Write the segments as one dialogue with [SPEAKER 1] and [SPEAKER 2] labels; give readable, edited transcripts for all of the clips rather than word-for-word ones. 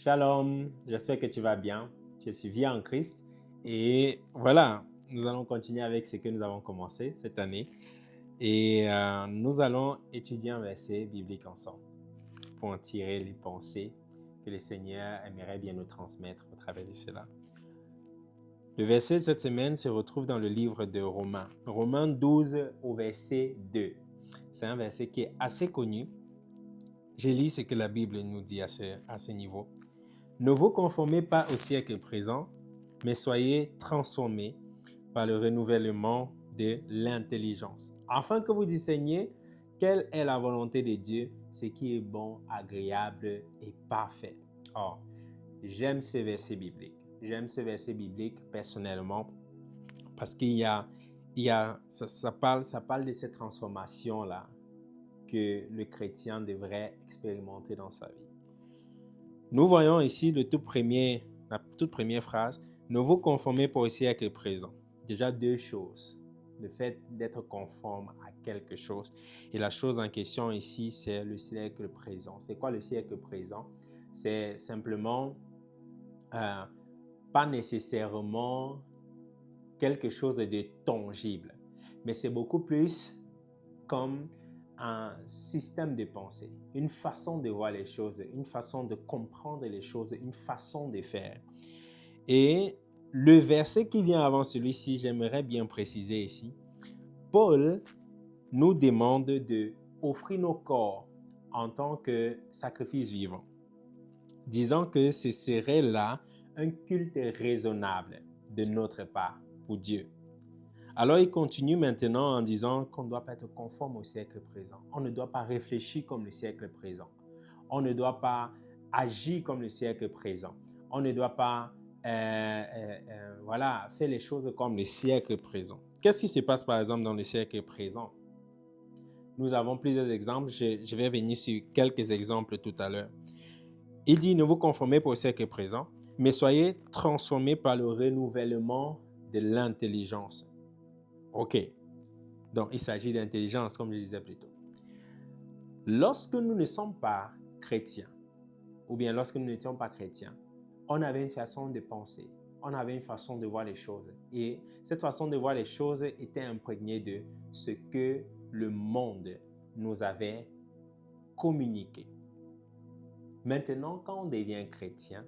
[SPEAKER 1] Shalom, j'espère que tu vas bien. Je suis bien en Christ. Et voilà, nous allons continuer avec ce que nous avons commencé cette année. Et nous allons étudier un verset biblique ensemble pour en tirer les pensées que le Seigneur aimerait bien nous transmettre au travers de cela. Le verset cette semaine se retrouve dans le livre de Romains. Romains 12 au verset 2. C'est un verset qui est assez connu. Je lis ce que la Bible nous dit à ce niveau. Ne vous conformez pas au siècle présent, mais soyez transformés par le renouvellement de l'intelligence, afin que vous discerniez quelle est la volonté de Dieu, ce qui est bon, agréable et parfait. Or, j'aime ce verset biblique. J'aime ce verset biblique personnellement parce ça parle de cette transformation-là que le chrétien devrait expérimenter dans sa vie. Nous voyons ici la toute première phrase, ne vous conformez pas au siècle présent. Déjà deux choses. Le fait d'être conforme à quelque chose. Et la chose en question ici, c'est le siècle présent. C'est quoi le siècle présent? C'est simplement pas nécessairement quelque chose de tangible, mais c'est beaucoup plus comme un système de pensée, une façon de voir les choses, une façon de comprendre les choses, une façon de faire. Et le verset qui vient avant celui-ci, j'aimerais bien préciser ici, Paul nous demande de offrir nos corps en tant que sacrifice vivant, disant que ce serait là un culte raisonnable de notre part pour Dieu. Alors, il continue maintenant en disant qu'on ne doit pas être conforme au siècle présent. On ne doit pas réfléchir comme le siècle présent. On ne doit pas agir comme le siècle présent. On ne doit pas faire les choses comme le siècle présent. Qu'est-ce qui se passe par exemple dans le siècle présent? Nous avons plusieurs exemples. Je vais venir sur quelques exemples tout à l'heure. Il dit, ne vous conformez pas au siècle présent, mais soyez transformés par le renouvellement de l'intelligence. OK. Donc, il s'agit d'intelligence, comme je disais plus tôt. Lorsque nous ne sommes pas chrétiens, ou bien lorsque nous n'étions pas chrétiens, on avait une façon de penser, on avait une façon de voir les choses. Et cette façon de voir les choses était imprégnée de ce que le monde nous avait communiqué. Maintenant, quand on devient chrétien,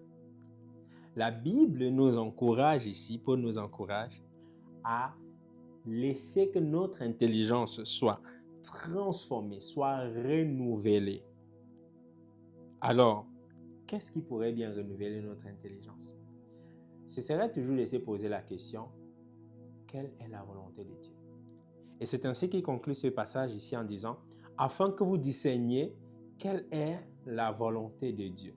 [SPEAKER 1] la Bible nous encourage ici, Paul nous encourage à laisser que notre intelligence soit transformée, soit renouvelée. Alors, qu'est-ce qui pourrait bien renouveler notre intelligence? Ce serait toujours de se poser la question, quelle est la volonté de Dieu? Et c'est ainsi qu'il conclut ce passage ici en disant, afin que vous discerniez quelle est la volonté de Dieu.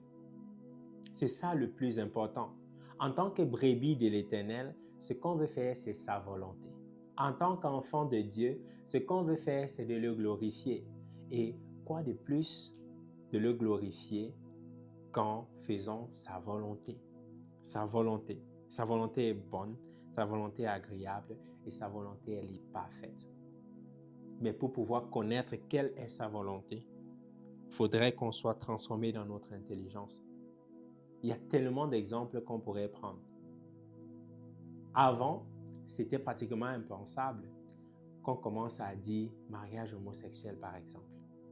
[SPEAKER 1] C'est ça le plus important. En tant que brebis de l'Éternel, ce qu'on veut faire, c'est sa volonté. En tant qu'enfant de Dieu, ce qu'on veut faire, c'est de le glorifier. Et quoi de plus de le glorifier qu'en faisant sa volonté? Sa volonté. Sa volonté est bonne, sa volonté est agréable et sa volonté, elle est parfaite. Mais pour pouvoir connaître quelle est sa volonté, il faudrait qu'on soit transformé dans notre intelligence. Il y a tellement d'exemples qu'on pourrait prendre. Avant, c'était pratiquement impensable qu'on commence à dire mariage homosexuel, par exemple.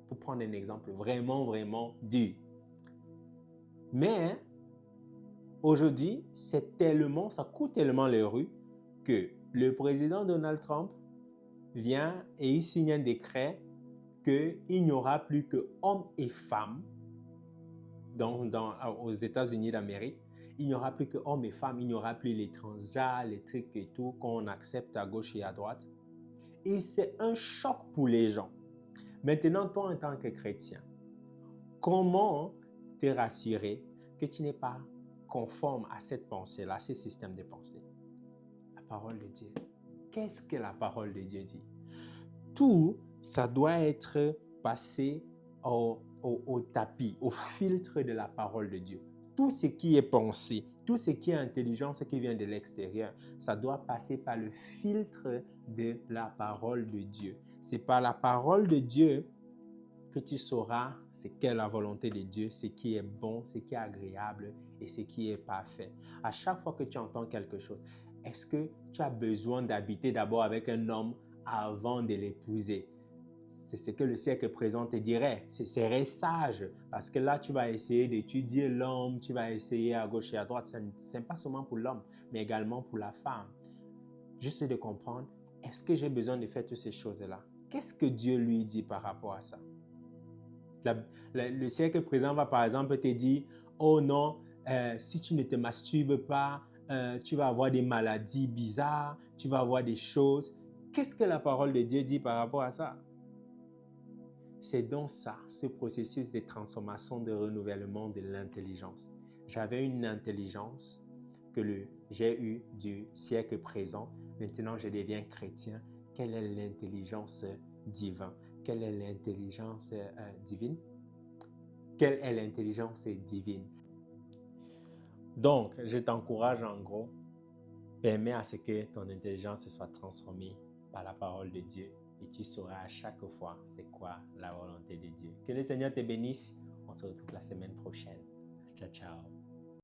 [SPEAKER 1] Pour prendre un exemple vraiment, vraiment dur. Mais aujourd'hui, ça coûte tellement les rues que le président Donald Trump vient et il signe un décret qu'il n'y aura plus que hommes et femmes aux États-Unis d'Amérique. Il n'y aura plus que hommes et femmes, il n'y aura plus les transgenres, les trucs et tout qu'on accepte à gauche et à droite. Et c'est un choc pour les gens. Maintenant, toi, en tant que chrétien, comment te rassurer que tu n'es pas conforme à cette pensée-là, à ce système de pensée? La parole de Dieu. Qu'est-ce que la parole de Dieu dit? Tout, ça doit être passé au tapis, au filtre de la parole de Dieu. Tout ce qui est pensé, tout ce qui est intelligence qui vient de l'extérieur, ça doit passer par le filtre de la parole de Dieu. C'est par la parole de Dieu que tu sauras c'est quelle la volonté de Dieu, ce qui est bon, ce qui est agréable et ce qui est parfait. À chaque fois que tu entends quelque chose, est-ce que tu as besoin d'habiter d'abord avec un homme avant de l'épouser? C'est ce que le siècle présent te dirait. Ce serait sage parce que là, tu vas essayer d'étudier l'homme, tu vas essayer à gauche et à droite. Ce n'est pas seulement pour l'homme, mais également pour la femme. Juste de comprendre, est-ce que j'ai besoin de faire toutes ces choses-là? Qu'est-ce que Dieu lui dit par rapport à ça? Le siècle présent va par exemple te dire, oh non, si tu ne te masturbes pas, tu vas avoir des maladies bizarres, tu vas avoir des choses. Qu'est-ce que la parole de Dieu dit par rapport à ça? C'est donc ça, ce processus de transformation, de renouvellement de l'intelligence. J'avais une intelligence que j'ai eue du siècle présent. Maintenant, je deviens chrétien. Quelle est l'intelligence divine? Quelle est l'intelligence divine? Quelle est l'intelligence divine? Donc, je t'encourage en gros, permets à ce que ton intelligence soit transformée par la parole de Dieu et tu sauras à chaque fois c'est quoi la volonté de Dieu. Que le Seigneur te bénisse. On se retrouve la semaine prochaine. Ciao, ciao.